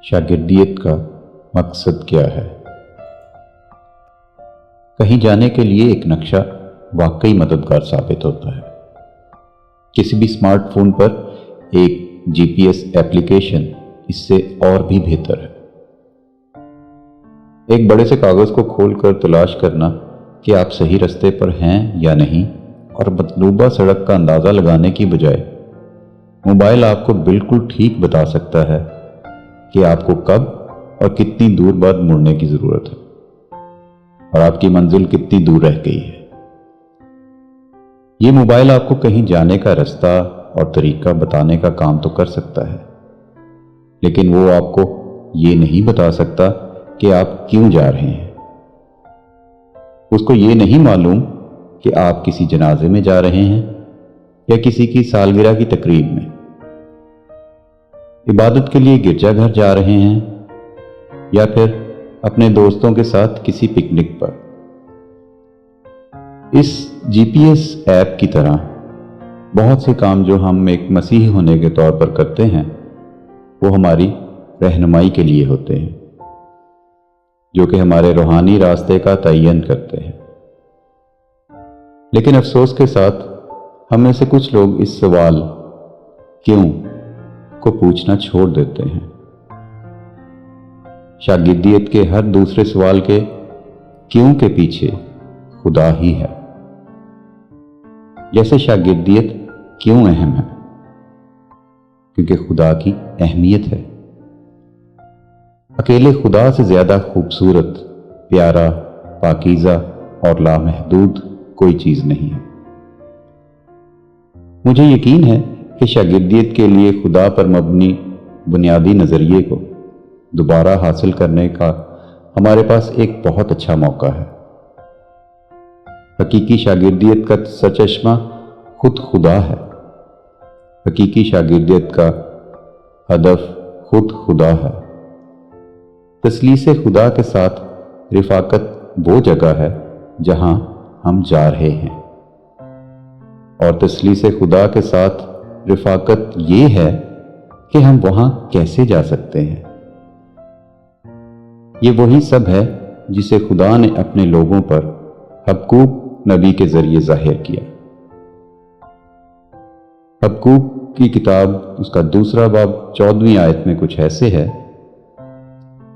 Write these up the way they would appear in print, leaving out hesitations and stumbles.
शागिर्दियत का मकसद क्या है? कहीं जाने के लिए एक नक्शा वाकई मददगार साबित होता है। किसी भी स्मार्टफोन पर एक जीपीएस एप्लीकेशन इससे और भी बेहतर है। एक बड़े से कागज को खोलकर तलाश करना कि आप सही रास्ते पर हैं या नहीं, और मतलूबा सड़क का अंदाज़ा लगाने की बजाय मोबाइल आपको बिल्कुल ठीक बता सकता है कि आपको कब और कितनी दूर बाद मुड़ने की ज़रूरत है और आपकी मंजिल कितनी दूर रह गई है। ये मोबाइल आपको कहीं जाने का रास्ता और तरीका बताने का काम तो कर सकता है, लेकिन वो आपको ये नहीं बता सकता कि आप क्यों जा रहे हैं। उसको ये नहीं मालूम कि आप किसी जनाजे में जा रहे हैं या किसी की सालगिरह की तकरीब में, इबादत के लिए गिरजाघर जा रहे हैं या फिर अपने दोस्तों के साथ किसी पिकनिक पर। इस जीपीएस ऐप की तरह बहुत से काम जो हम एक मसीही होने के तौर पर करते हैं, वो हमारी रहनुमाई के लिए होते हैं, जो कि हमारे रूहानी रास्ते का तयन करते हैं। लेकिन अफसोस के साथ हम में से कुछ लोग इस सवाल क्यों को पूछना छोड़ देते हैं। शागिर्दियत के हर दूसरे सवाल के क्यों के पीछे खुदा ही है। जैसे शागिर्दियत क्यों अहम है? क्योंकि खुदा की अहमियत है। अकेले खुदा से ज्यादा खूबसूरत, प्यारा, पाकीज़ा और लामहदूद कोई चीज नहीं है। मुझे यकीन है कि शागिर्दियत के लिए खुदा पर मबनी बुनियादी नजरिए को दोबारा हासिल करने का हमारे पास एक बहुत अच्छा मौका है। हकीकी शागिर्दियत का सरचश्मा खुद खुदा है। हकीकी शागिर्दियत का हदफ खुद खुदा है। तसलीसे खुदा के साथ रिफाकत वो जगह है जहां हम जा रहे हैं, और तसलीसे खुदा के साथ रिफाकत ये है कि हम वहां कैसे जा सकते हैं। ये वही सब है जिसे खुदा ने अपने लोगों पर हबक्कूक नबी के जरिए जाहिर किया। हबक्कूक की किताब उसका 2 बाब 14वीं आयत में कुछ ऐसे है,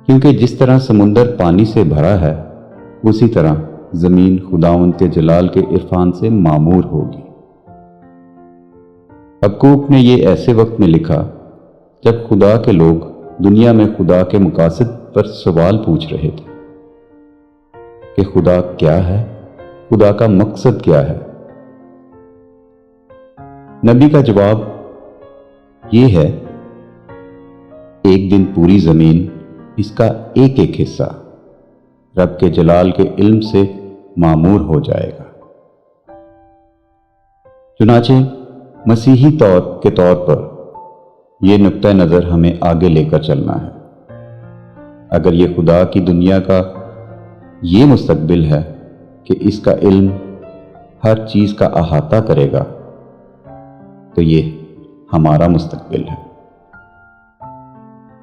क्योंकि जिस तरह समुंदर पानी से भरा है, उसी तरह जमीन खुदावंद के जलाल के इरफान से मामूर होगी। हबक्कूक ने ये ऐसे वक्त में लिखा जब खुदा के लोग दुनिया में खुदा के मकासद पर सवाल पूछ रहे थे कि खुदा क्या है, खुदा का मकसद क्या है। नबी का जवाब ये है, एक दिन पूरी जमीन, इसका एक एक हिस्सा रब के जलाल के इल्म से मामूर हो जाएगा। चुनाचे मसीही तौर के तौर पर यह नुक्ता नज़र हमें आगे लेकर चलना है। अगर ये खुदा की दुनिया का ये मुस्तकबिल है कि इसका इल्म हर चीज़ का अहाता करेगा, तो ये हमारा मुस्तकबिल है।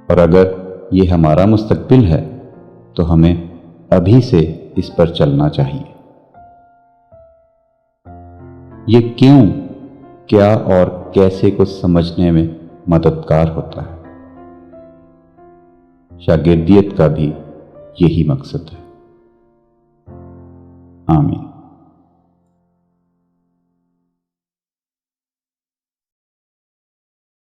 और अगर ये हमारा मुस्तकबिल है तो हमें अभी से इस पर चलना चाहिए। ये क्यों, क्या और कैसे को समझने में मददगार होता है। शागिर्दियत का भी यही मकसद है।